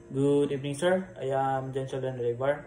Good evening, sir. I am John Sheldon Revar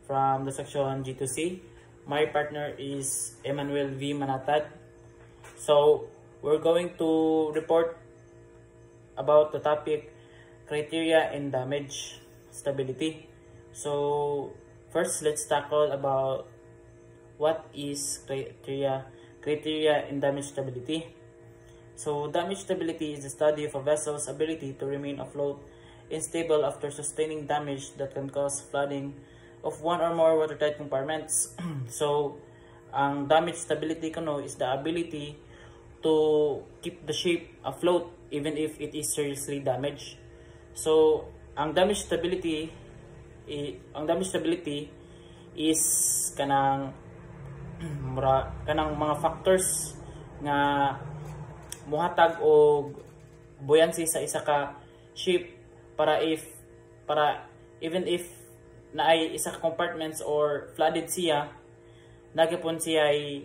from the section G2C. My partner is Emmanuel V. Manatad. So, we're going to report about the topic criteria in damage stability. So, first, let's tackle about what is criteria in damage stability. So, damage stability is the study of a vessel's ability to remain afloat and stable after sustaining damage that can cause flooding of one or more watertight compartments. So, ang damage stability kuno is the ability to keep the ship afloat even if it is seriously damaged. So, ang damage stability is kanang mga factors nga muhatag og buoyancy sa isa ka ship para even if naay isa ka compartments or flooded siya, nagapon siya ay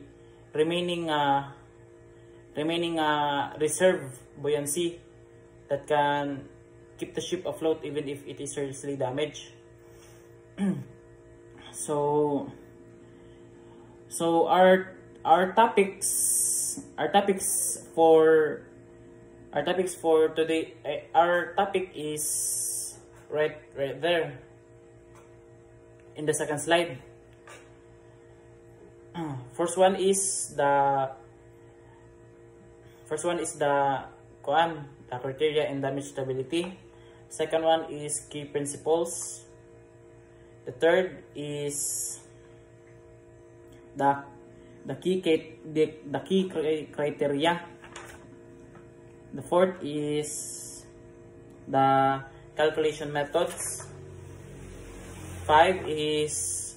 remaining reserve buoyancy that can keep the ship afloat even if it is seriously damaged. So our topics for today, our topic is right there in the second slide. First one is the criteria in damage stability. Second one is key principles. The third is the key criteria. The fourth is the calculation methods. 5 is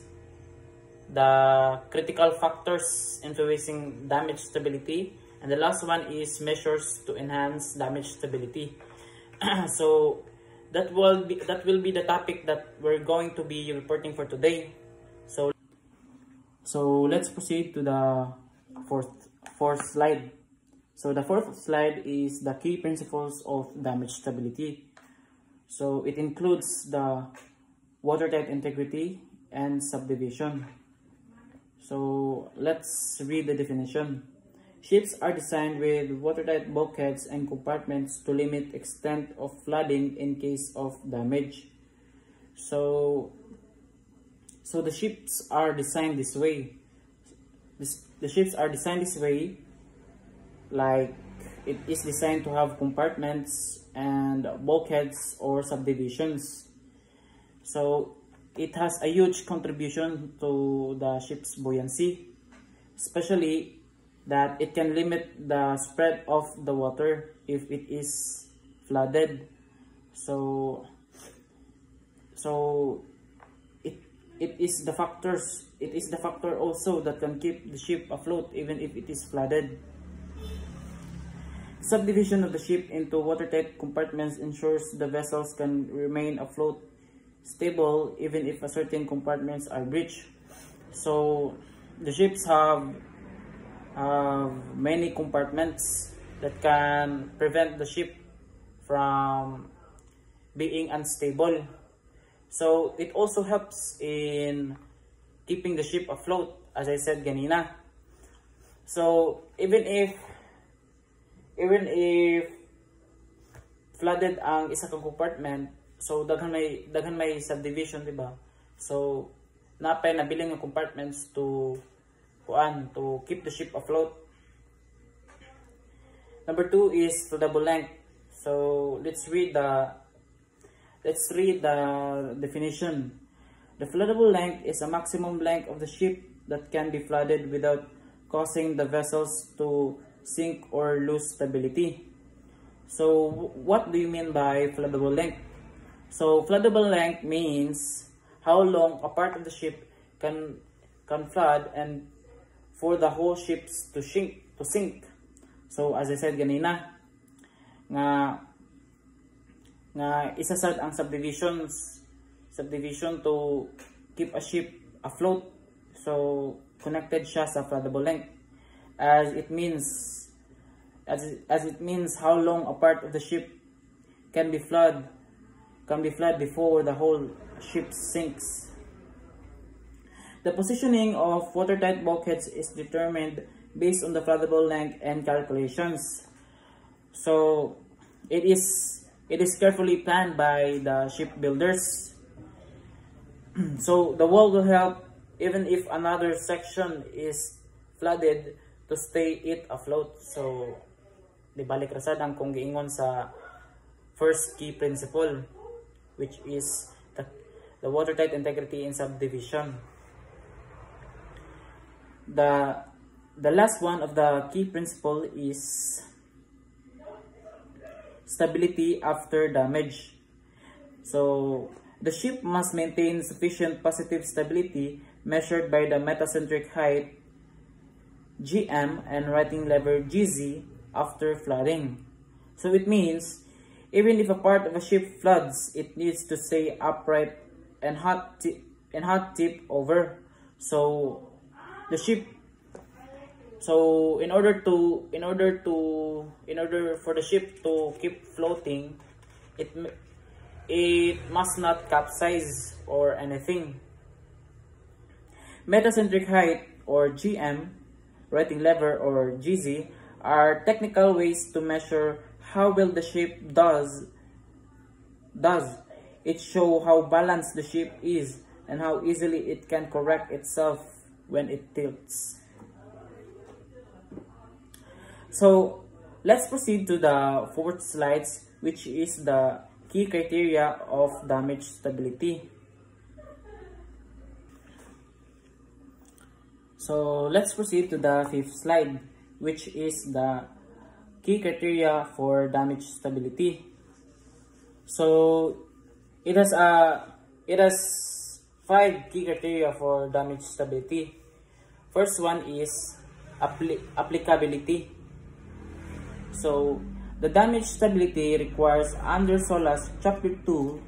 the critical factors influencing damage stability, and the last one is measures to enhance damage stability. So that will be the topic that we're going to be reporting for today. So let's proceed to the fourth slide. So the fourth slide is the key principles of damage stability. So it includes the watertight integrity and subdivision. So let's read the definition. Ships are designed with watertight bulkheads and compartments to limit extent of flooding in case of damage. So the ships are designed this way. The ships are designed this way, like it is designed to have compartments and bulkheads or subdivisions. So it has a huge contribution to the ship's buoyancy, especially that it can limit the spread of the water if it is flooded. So it is the factor also that can keep the ship afloat even if it is flooded. Subdivision of the ship into watertight compartments ensures the vessels can remain afloat stable even if a certain compartments are breached. So the ships have many compartments that can prevent the ship from being unstable. So it also helps in keeping the ship afloat, as I said ganina. So even if flooded ang isa ka compartment, so daghan may subdivision, di ba? So napay nabiling nga compartments to keep the ship afloat. Number 2 is floodable length. So let's read the definition. The floodable length is a maximum length of the ship that can be flooded without causing the vessels to sink or lose stability. So what do you mean by floodable length? So floodable length means how long a part of the ship can flood and for the whole ships to sink. So as I said ganina, nga isasad ang subdivision to keep a ship afloat. So connected siya sa floodable length, as it means how long a part of the ship can be flooded can be flooded before the whole ship sinks. The positioning of watertight bulkheads is determined based on the floodable length and calculations. So it is carefully planned by the shipbuilders. So the wall will help even if another section is flooded to stay it afloat. So di balik rasad ang kung giingon sa first key principle, which is the watertight integrity in subdivision. The last one of the key principle is stability after damage. So the ship must maintain sufficient positive stability measured by the metacentric height GM and writing lever GZ after flooding. So it means even if a part of a ship floods, it needs to stay upright and hot tip over. So the ship, so in order for the ship to keep floating, it must not capsize or anything. Metacentric height or GM, writing lever or GZ are technical ways to measure how well the ship does. It shows how balanced the ship is and how easily it can correct itself when it tilts. So let's proceed to the fourth slides, which is the key criteria of damage stability. So let's proceed to the fifth slide, which is the key criteria for damage stability. So it has 5 key criteria for damage stability. First one is applicability. So the damage stability requires under SOLAS Chapter 2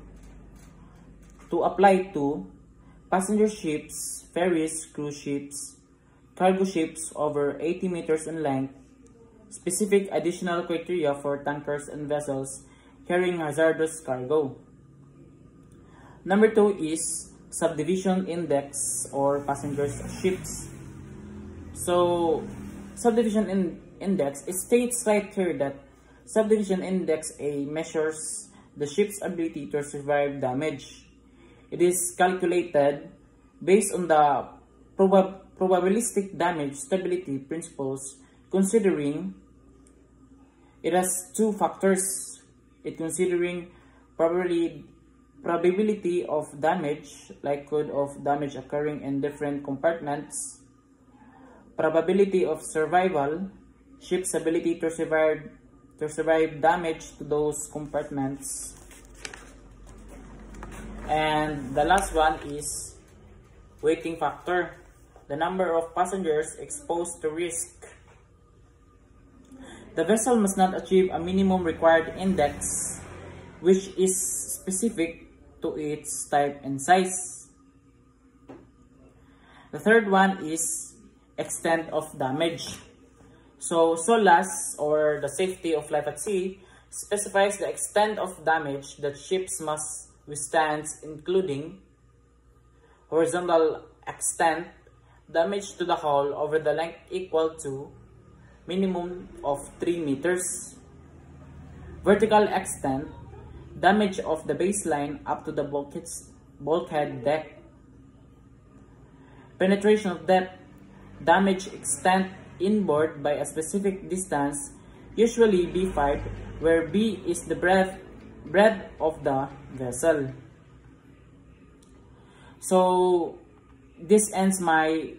to apply to passenger ships, ferries, cruise ships, cargo ships over 80 meters in length, specific additional criteria for tankers and vessels carrying hazardous cargo. Number 2 is subdivision index or passengers ships. So subdivision index, it states right here that subdivision index A measures the ship's ability to survive damage. It is calculated based on the probabilistic damage stability principles, considering it has 2 factors. It considering probability of damage, likelihood of damage occurring in different compartments, probability of survival, ship's ability to survive damage to those compartments, and the last one is weighting factor, the number of passengers exposed to risk. The vessel must not achieve a minimum required index, which is specific to its type and size. The third one is extent of damage. So SOLAS, or the safety of life at sea, specifies the extent of damage that ships must withstand, including horizontal extent, damage to the hull over the length equal to minimum of 3 meters, vertical extent, damage of the baseline up to the bulkhead deck, penetration of depth, damage extent inboard by a specific distance, usually B5, where B is the breadth of the vessel. So this ends my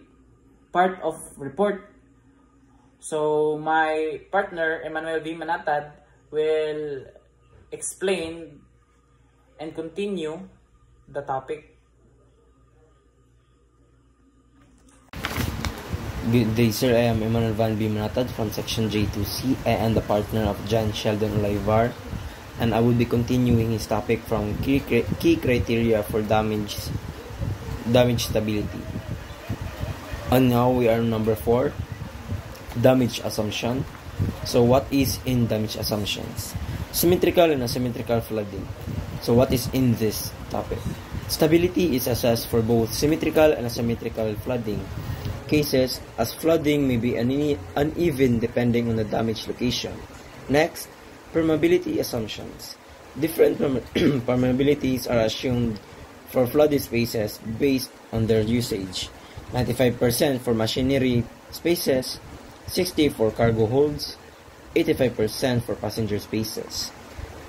part of report. So my partner Emmanuel V. Manatad will explain and continue the topic. Good day, sir. I am Emmanuel Van B. Manatad from Section J2C. I am the partner of John Sheldon Olivar, and I will be continuing his topic from key criteria for damage stability. And now we are number 4, damage assumption. So what is in damage assumptions? Symmetrical and asymmetrical flooding. So what is in this topic? Stability is assessed for both symmetrical and asymmetrical flooding cases, as flooding may be uneven depending on the damage location. Next, permeability assumptions. Different permeabilities are assumed for flooded spaces based on their usage. 95% for machinery spaces, 60% for cargo holds, 85% for passenger spaces.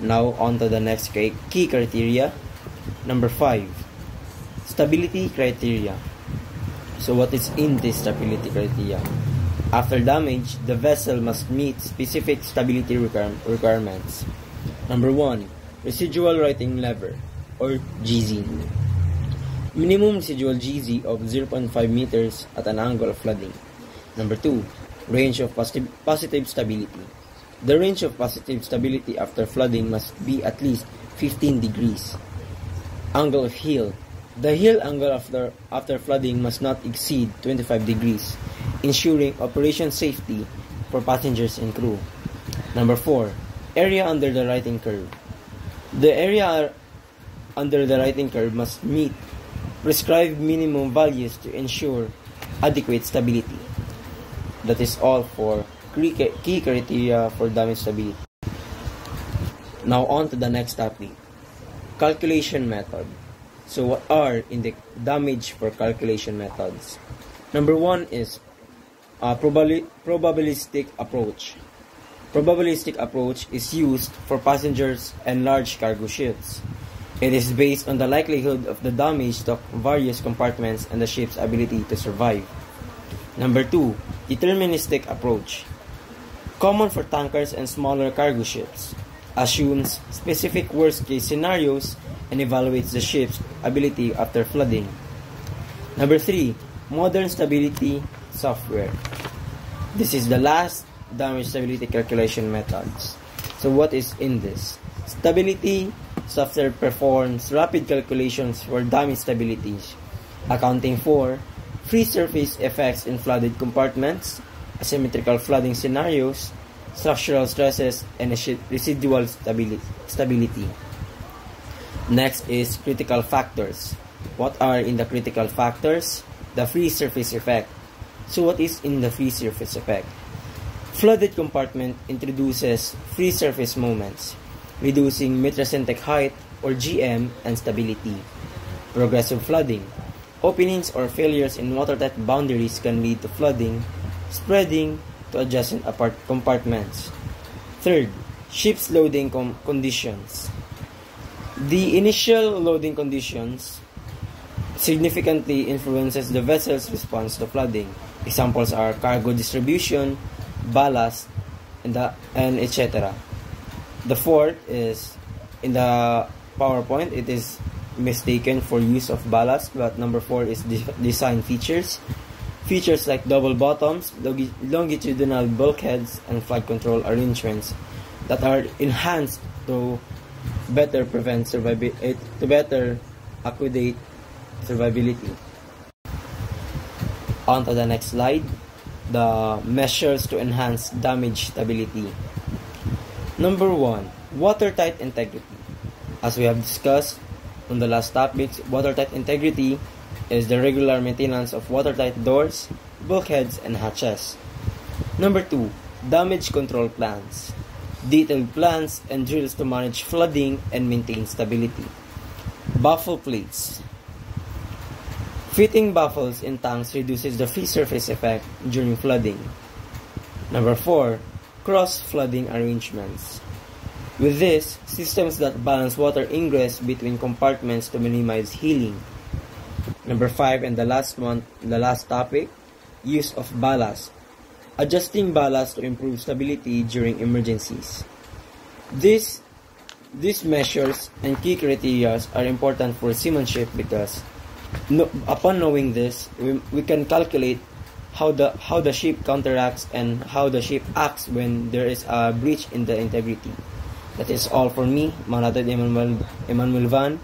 Now on to the next key criteria. Number 5, stability criteria. So what is in this stability criteria? After damage, the vessel must meet specific stability requirements. Number 1, residual righting lever or GZ. Minimum residual GZ of 0.5 meters at an angle of flooding. Number 2, range of positive stability. The range of positive stability after flooding must be at least 15 degrees. Angle of heel. The heel angle after flooding must not exceed 25 degrees, ensuring operation safety for passengers and crew. Number 4, area under the righting curve. The area under the righting curve must meet prescribed minimum values to ensure adequate stability. That is all for key criteria for damage stability. Now on to the next topic, calculation method. So what are in the damage for calculation methods? Number 1 is probabilistic approach. Probabilistic approach is used for passengers and large cargo ships. It is based on the likelihood of the damage to various compartments and the ship's ability to survive. Number 2, deterministic approach. Common for tankers and smaller cargo ships. Assumes specific worst-case scenarios and evaluates the ship's ability after flooding. Number 3, modern stability software. This is the last damage stability calculation methods. So what is in this? Stability software performs rapid calculations for damage stabilities, accounting for free surface effects in flooded compartments, asymmetrical flooding scenarios, structural stresses, and residual stability. Next is critical factors. What are in the critical factors? The free surface effect. So what is in the free surface effect? Flooded compartment introduces free surface moments, reducing metrocentric height or GM and stability. Progressive flooding. Openings or failures in watertight boundaries can lead to flooding, spreading to adjacent compartments. Third, ship's loading conditions. The initial loading conditions significantly influences the vessel's response to flooding. Examples are cargo distribution, ballast, and etc. The fourth is, in the PowerPoint, it is mistaken for use of ballast, but number 4 is design features. Features like double bottoms, longitudinal bulkheads, and flight control arrangements that are enhanced to better accommodate survivability. On to the next slide, the measures to enhance damage stability. Number 1, watertight integrity. As we have discussed on the last topics, watertight integrity is the regular maintenance of watertight doors, bulkheads, and hatches. Number 2, damage control plans. Detailed plans and drills to manage flooding and maintain stability. Baffle plates. Fitting baffles in tanks reduces the free surface effect during flooding. Number 4, cross-flooding arrangements. With this, systems that balance water ingress between compartments to minimize heeling. Number 5 and the last topic, use of ballast. Adjusting ballast to improve stability during emergencies. These measures and key criteria are important for seamanship because upon knowing this, we can calculate how the ship counteracts and how the ship acts when there is a breach in the integrity. That is all for me, Manatad Emmanuel Van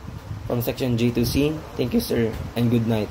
from section J2C. Thank you, sir, and good night.